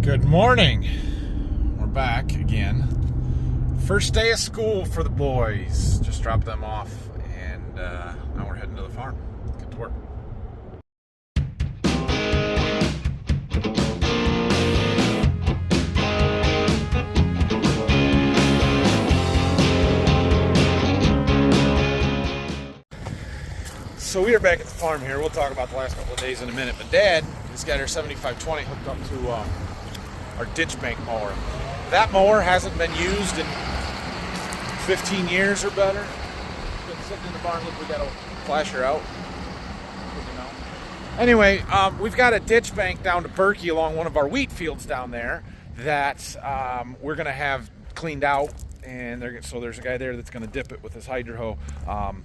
Good morning. We're back again. First day of school for the boys. Just dropped them off, and now we're heading to the farm. Get to work. So we are back at the farm here. We'll talk about the last couple of days in a minute. But Dad has got our 7520 hooked up to our ditch bank mower. That mower hasn't been used in 15 years or better. It's been sitting in the barn. Look, we got a flasher out. Anyway, we've got a ditch bank down to Berkey along one of our wheat fields down there that we're going to have cleaned out. And so there's a guy there that's going to dip it with his hydro hoe.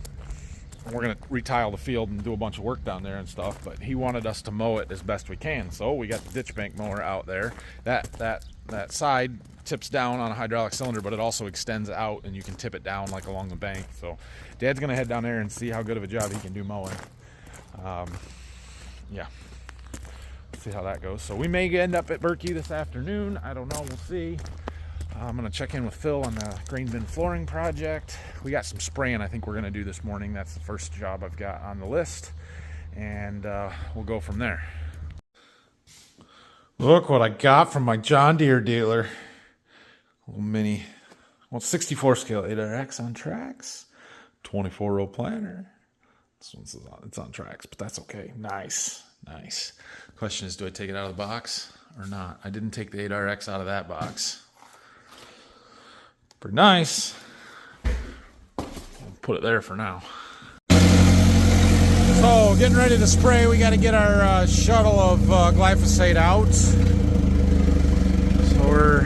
We're going to retile the field and do a bunch of work down there and stuff, but he wanted us to mow it as best we can. So we got the ditch bank mower out there. That side tips down on a hydraulic cylinder, but it also extends out and you can tip it down like along the bank. So Dad's going to head down there and see how good of a job he can do mowing. Yeah, see how that goes. So we may end up at Berkey this afternoon. I don't know, we'll see. I'm going to check in with Phil on the grain bin flooring project. We got some spraying I think we're going to do this morning. That's the first job I've got on the list. And we'll go from there. Look what I got from my John Deere dealer. Little mini, well, 64 scale 8RX on tracks. 24 row planter. This one's it's on tracks, but that's okay. Nice, nice. Question is, do I take it out of the box or not? I didn't take the 8RX out of that box. Pretty nice. I'll put it there for now. So, getting ready to spray. We got to get our shuttle of glyphosate out. So we're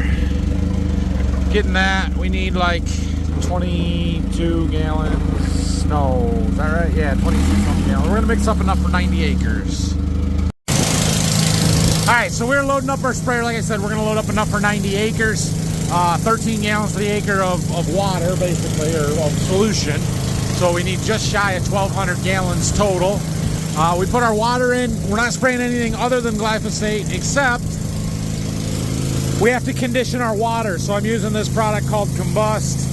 getting that. We need like 22 gallons. No, is that right? Yeah, 22 something gallons. We're gonna mix up enough for 90 acres. All right, so we're loading up our sprayer. Like I said, we're gonna load up enough for 90 acres. 13 gallons to the acre of water, basically, or of solution. So we need just shy of 1,200 gallons total. We put our water in. We're not spraying anything other than glyphosate, except we have to condition our water. So I'm using this product called Combust.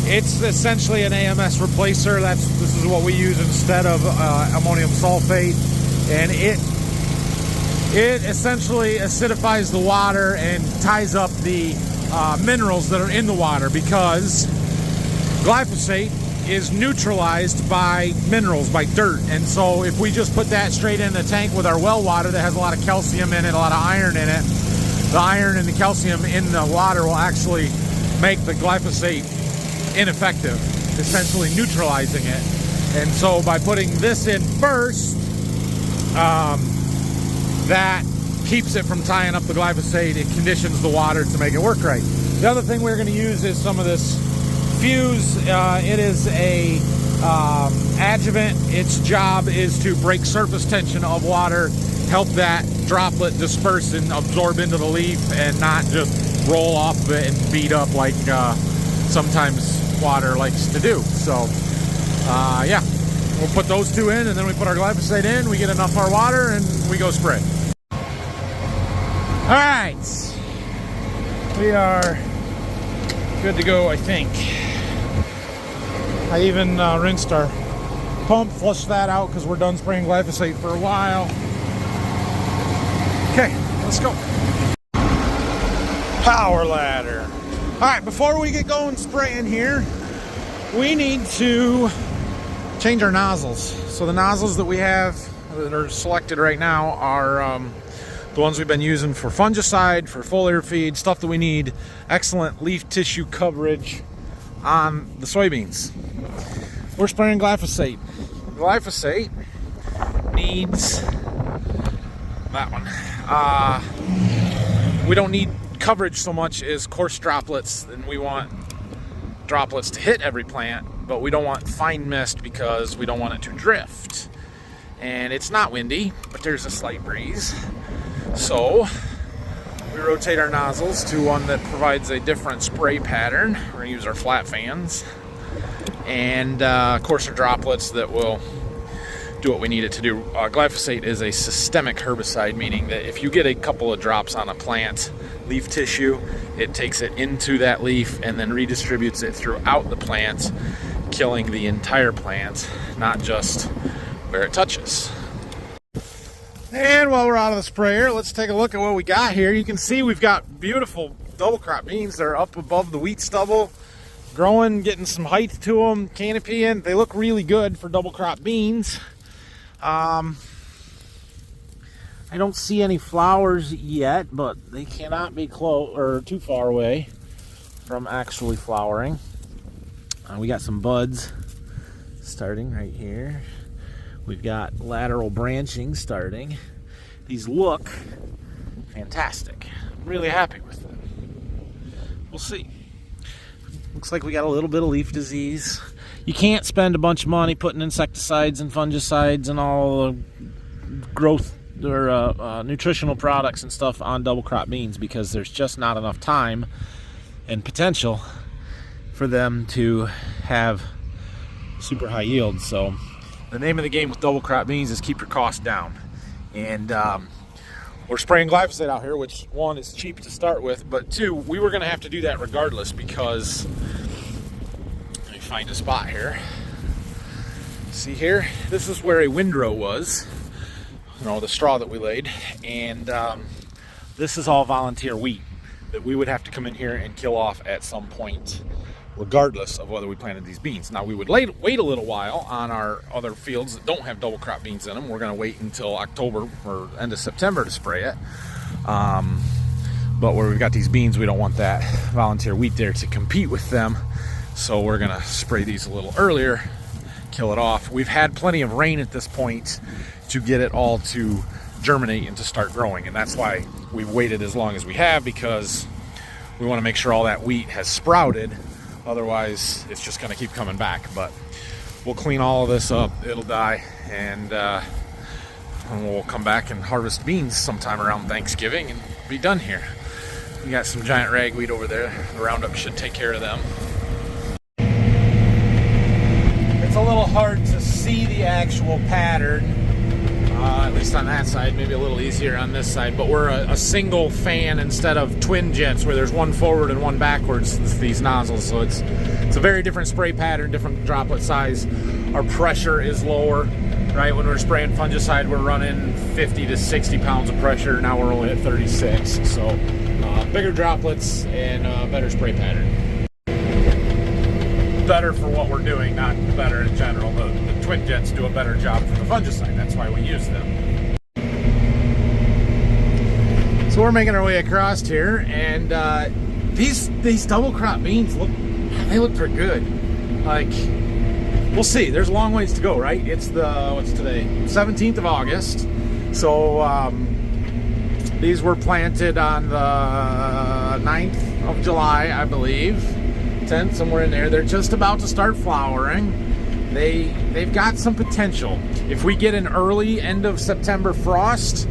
It's essentially an AMS replacer. This is what we use instead of ammonium sulfate, and it essentially acidifies the water and ties up the minerals that are in the water, because glyphosate is neutralized by minerals, by dirt. And so if we just put that straight in the tank with our well water that has a lot of calcium in it, a lot of iron in it, the iron and the calcium in the water will actually make the glyphosate ineffective, essentially neutralizing it. And so by putting this in first, that keeps it from tying up the glyphosate. It conditions the water to make it work right. The other thing we're going to use is some of this fuse. It is a adjuvant. Its job is to break surface tension of water, help that droplet disperse and absorb into the leaf and not just roll off of it and beat up like sometimes water likes to do. So yeah, we'll put those two in, and then we put our glyphosate in. We get enough of our water and we go spray. All right, we are good to go, I think. I even rinsed our pump, flushed that out because we're done spraying glyphosate for a while. Okay, let's go. Power ladder. All right, before we get going spraying here, we need to change our nozzles. So the nozzles that we have that are selected right now are the ones we've been using for fungicide, for foliar feed, stuff that we need excellent leaf tissue coverage on the soybeans. We're spraying glyphosate. Glyphosate needs that one. We don't need coverage so much as coarse droplets, and we want droplets to hit every plant, but we don't want fine mist because we don't want it to drift. And it's not windy, but there's a slight breeze. So we rotate our nozzles to one that provides a different spray pattern. We're going to use our flat fans and coarser droplets that will do what we need it to do. Glyphosate is a systemic herbicide, meaning that if you get a couple of drops on a plant leaf tissue, it takes it into that leaf and then redistributes it throughout the plant, killing the entire plant, not just where it touches. And while we're out of the sprayer, let's take a look at what we got here. You can see we've got beautiful double crop beans. They're up above the wheat stubble, growing, getting some height to them, canopying. They look really good for double crop beans. I don't see any flowers yet, but they cannot be close or too far away from actually flowering. We got some buds starting right here. We've got lateral branching starting. These look fantastic. I'm really happy with them. We'll see. Looks like we got a little bit of leaf disease. You can't spend a bunch of money putting insecticides and fungicides and all the growth or nutritional products and stuff on double crop beans, because there's just not enough time and potential for them to have super high yields. So the name of the game with double crop beans is keep your costs down. And we're spraying glyphosate out here, which one is cheap to start with, but two, we were going to have to do that regardless, because let me find a spot here. See here, this is where a windrow was, you know, the straw that we laid, and this is all volunteer wheat that we would have to come in here and kill off at some point, regardless of whether we planted these beans. Now, we would wait a little while on our other fields that don't have double crop beans in them. We're going to wait until October or end of September to spray it. But where we've got these beans, we don't want that volunteer wheat there to compete with them. So we're going to spray these a little earlier, kill it off. We've had plenty of rain at this point to get it all to germinate and to start growing. And that's why we've waited as long as we have, because we want to make sure all that wheat has sprouted. Otherwise, it's just going to keep coming back. But we'll clean all of this up. It'll die, and we'll come back and harvest beans sometime around Thanksgiving and be done here. We got some giant ragweed over there. The Roundup should take care of them. It's a little hard to see the actual pattern, at least on that side. Maybe a little easier on this side. But we're a single fan instead of twin jets where there's one forward and one backwards. It's these nozzles, so it's a very different spray pattern, different droplet size. Our pressure is lower, right? When we're spraying fungicide, we're running 50 to 60 pounds of pressure. Now we're only at 36, so bigger droplets and better spray pattern. Better for what we're doing, not better in general. The twin jets do a better job for the fungicide. That's why we use them. So we're making our way across here, and these double crop beans look pretty good. Like, we'll see. There's a long ways to go, right? It's what's today? 17th of August. So these were planted on the 9th of July, I believe. 10th, somewhere in there. They're just about to start flowering. They've got some potential. If we get an early end of September frost,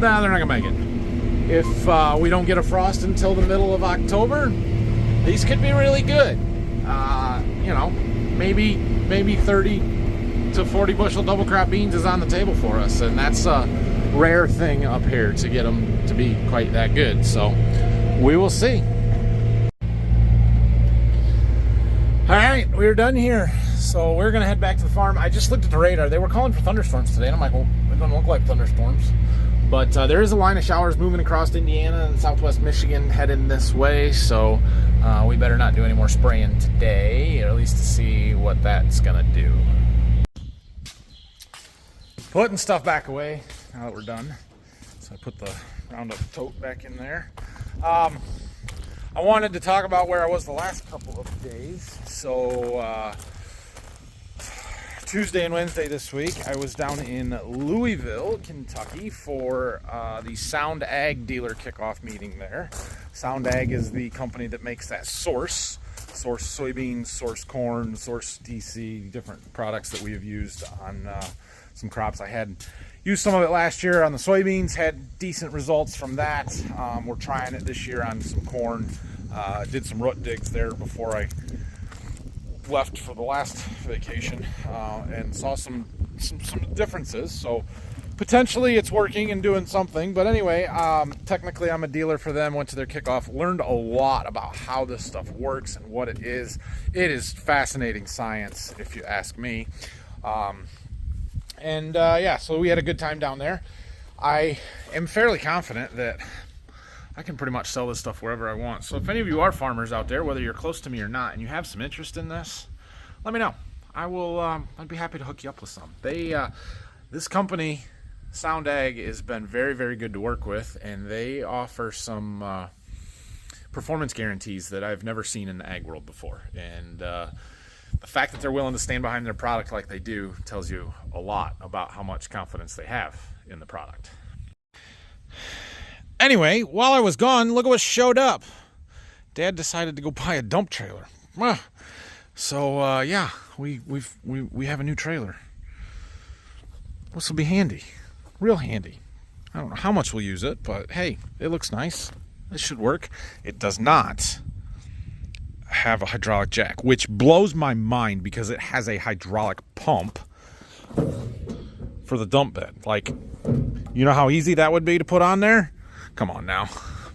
nah, they're not gonna make it. If we don't get a frost until the middle of October, these could be really good. You know, maybe 30 to 40 bushel double crop beans is on the table for us, and that's a rare thing up here to get them to be quite that good. So we will see. All right, we're done here. So we're gonna head back to the farm. I just looked at the radar. They were calling for thunderstorms today, and I'm like, well, it doesn't look like thunderstorms. But there is a line of showers moving across Indiana and southwest Michigan heading this way, so we better not do any more spraying today, or at least to see what that's gonna do. Putting stuff back away now that we're done. So I put the Roundup tote back in there. I wanted to talk about where I was the last couple of days. So Tuesday and Wednesday this week, I was down in Louisville, Kentucky for the Sound Ag dealer kickoff meeting there. Sound Ag is the company that makes that Source soybeans, Source corn, Source TC, different products that we have used on some crops. I had used some of it last year on the soybeans, had decent results from that. We're trying it this year on some corn. Did some root digs there before I left for the last vacation, and saw some some differences. So potentially it's working and doing something. But anyway, technically I'm a dealer for them. Went to their kickoff, learned a lot about how this stuff works and what it is. It is fascinating science, if you ask me. Yeah, so we had a good time down there. I am fairly confident that I can pretty much sell this stuff wherever I want. So if any of you are farmers out there, whether you're close to me or not, and you have some interest in this, let me know. I'd be happy to hook you up with some. This company, Sound Ag, has been very, very good to work with, and they offer some performance guarantees that I've never seen in the ag world before. And the fact that they're willing to stand behind their product like they do tells you a lot about how much confidence they have in the product. Anyway, while I was gone, look at what showed up. Dad decided to go buy a dump trailer. So yeah, we have a new trailer. This will be handy, real handy. I don't know how much we'll use it, but hey, it looks nice. It should work. It does not have a hydraulic jack, which blows my mind because it has a hydraulic pump for the dump bed. Like, you know how easy that would be to put on there? Come on now.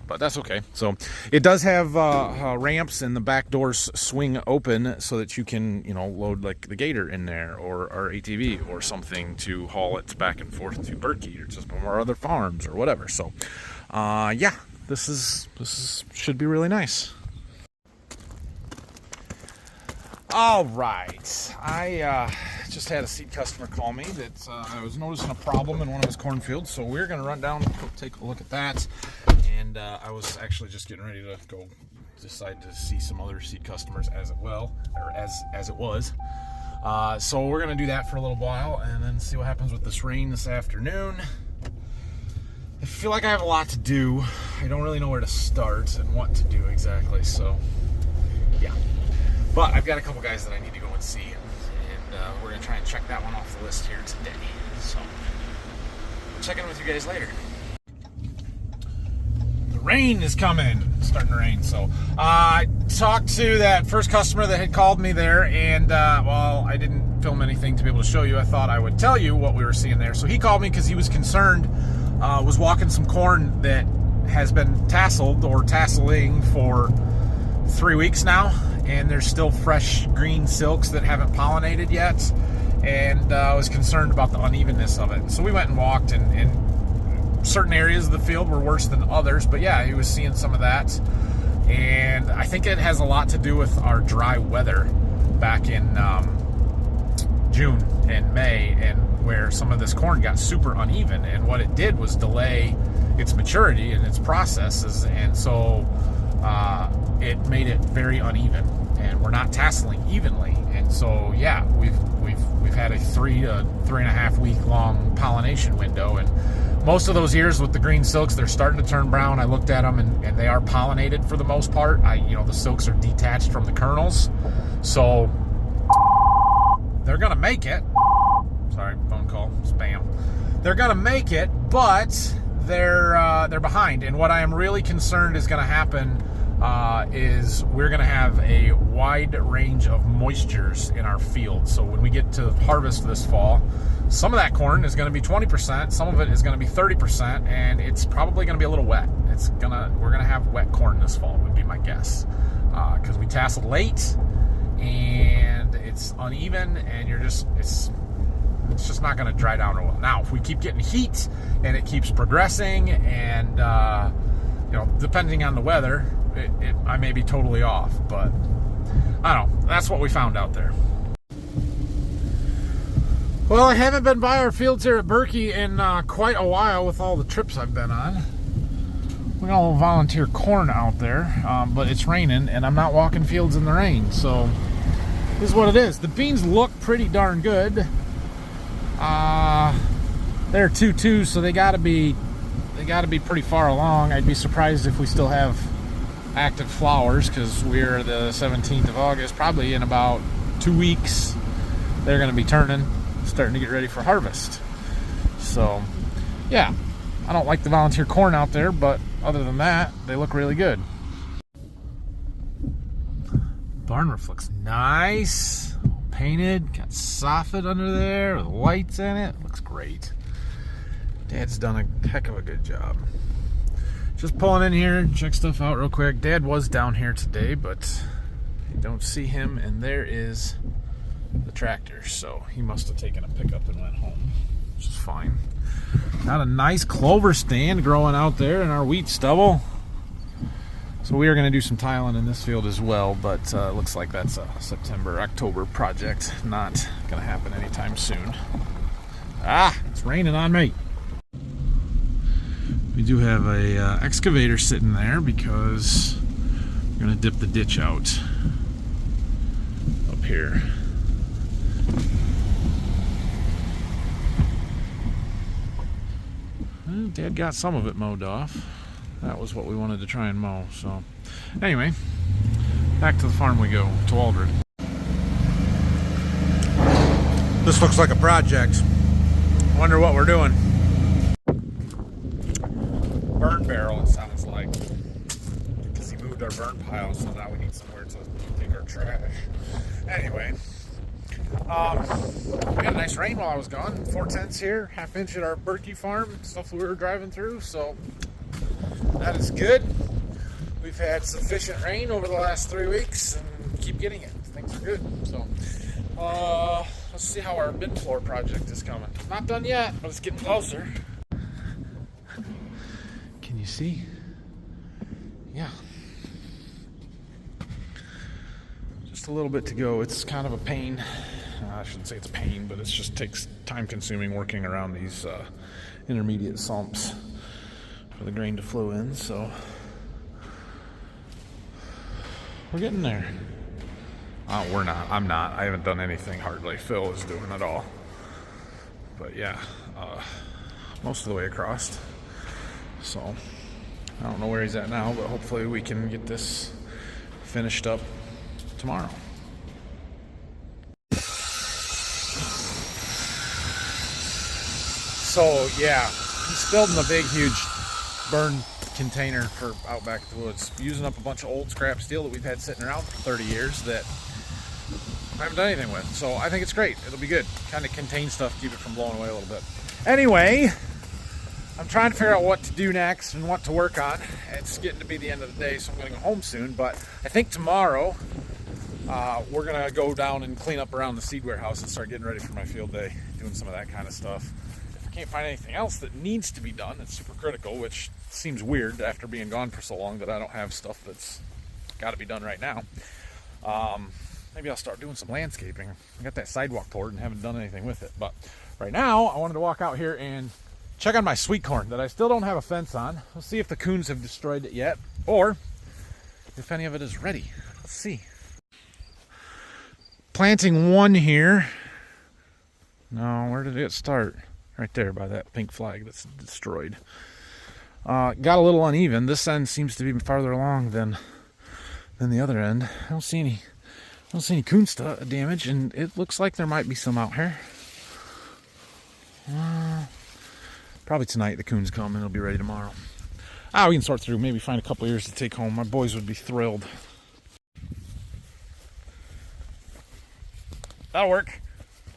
But that's okay. So it does have ramps, and the back doors swing open so that you can, load like the Gator in there, or ATV or something to haul it back and forth to Berkey or just more other farms or whatever. So yeah, this should be really nice. All right, I just had a seed customer call me that I was noticing a problem in one of his cornfields, so we're going to run down and take a look at that. And I was actually just getting ready to go decide to see some other seed customers as it was. So we're going to do that for a little while and then see what happens with this rain this afternoon. I feel like I have a lot to do. I don't really know where to start and what to do exactly, so yeah. But I've got a couple guys that I need to go and see, and we're going to try and check that one off the list here today. So I'll check in with you guys later. The rain is coming. It's starting to rain. So I talked to that first customer that had called me there, and well, I didn't film anything to be able to show you. I thought I would tell you what we were seeing there. So he called me because he was concerned, was walking some corn that has been tasseled or tasseling for 3 weeks now, and there's still fresh green silks that haven't pollinated yet, and I was concerned about the unevenness of it. So we went and walked, and certain areas of the field were worse than others, but yeah, he was seeing some of that, and I think it has a lot to do with our dry weather back in June and May, and where some of this corn got super uneven, and what it did was delay its maturity and its processes, and so it made it very uneven, and we're not tasseling evenly. And so yeah, we've had a 3 to 3.5 week long pollination window, and most of those years with the green silks, they're starting to turn brown. I looked at them, and they are pollinated for the most part. The silks are detached from the kernels, so they're gonna make it. Sorry, phone call, spam. They're gonna make it, but they're behind. And what I am really concerned is going to happen is we're going to have a wide range of moistures in our field. So when we get to harvest this fall, some of that corn is going to be 20%, some of it is going to be 30%, and it's probably going to be a little wet. We're going to have wet corn this fall, would be my guess, because we tasseled late, and it's uneven, and it's just not going to dry down real well. Now, if we keep getting heat and it keeps progressing, and depending on the weather, I may be totally off, but I don't know. That's what we found out there. Well, I haven't been by our fields here at Berkey in quite a while with all the trips I've been on. We got a little volunteer corn out there, but it's raining, and I'm not walking fields in the rain, so this is what it is. The beans look pretty darn good. They're 2-2, so they gotta be pretty far along. I'd be surprised if we still have active flowers, because we're the 17th of August. Probably in about 2 weeks they're gonna be starting to get ready for harvest. So yeah, I don't like the volunteer corn out there, but other than that, they look really good. Barn roof looks nice. painted, got soffit under there with lights in it. Looks great. Dad's done a heck of a good job. Just pulling in here and check stuff out real quick. Dad was down here today, but you don't see him, and there is the tractor. So he must have taken a pickup and went home, which is fine. Got a nice clover stand growing out there in our wheat stubble. So we are going to do some tiling in this field as well, but looks like that's a September, October project. Not going to happen anytime soon. Ah, it's raining on me. We do have a excavator sitting there because we're going to dip the ditch out up here. Well, Dad got some of it mowed off. That was what we wanted to try and mow. So anyway, back to the farm we go, to Waldron. This looks like a project. Wonder what we're doing. Burn barrel, it sounds like. Because he moved our burn pile, so now we need somewhere to take our trash. Anyway, we got a nice rain while I was gone. 4/10 here, half-inch at our Berkey farm, stuff we were driving through, so that is good. We've had sufficient rain over the last 3 weeks and keep getting it. Things are good. So let's see how our bin floor project is coming. Not done yet, but it's getting closer. Can you see? Yeah. Just a little bit to go. It's kind of a pain. I shouldn't say it's a pain, but it just takes time consuming working around these intermediate sumps for the grain to flow in, so we're getting there. We're not. I'm not. I haven't done anything hardly. Phil is doing it all. But yeah, most of the way across. So I don't know where he's at now, but hopefully we can get this finished up tomorrow. So yeah, he's building a big, huge burn container for out back in the woods, using up a bunch of old scrap steel that we've had sitting around for 30 years that I haven't done anything with. So I think it's great. It'll be good. Kind of contain stuff, keep it from blowing away a little bit. Anyway, I'm trying to figure out what to do next and what to work on. It's getting to be the end of the day, so I'm going to go home soon. But I think tomorrow we're going to go down and clean up around the seed warehouse and start getting ready for my field day, doing some of that kind of stuff. If I can't find anything else that needs to be done that's super critical, which seems weird after being gone for so long that I don't have stuff that's got to be done right now. Maybe I'll start doing some landscaping. I got that sidewalk poured and haven't done anything with it. But right now, I wanted to walk out here and check on my sweet corn that I still don't have a fence on. Let's see if the coons have destroyed it yet, or if any of it is ready. Let's see. Planting one here. No, where did it start? Right there by that pink flag that's destroyed. Got a little uneven. This end seems to be farther along than the other end. I don't see any coon damage, and it looks like there might be some out here. Probably tonight the coons come and it'll be ready tomorrow. We can sort through, maybe find a couple ears to take home. My boys would be thrilled. That'll work.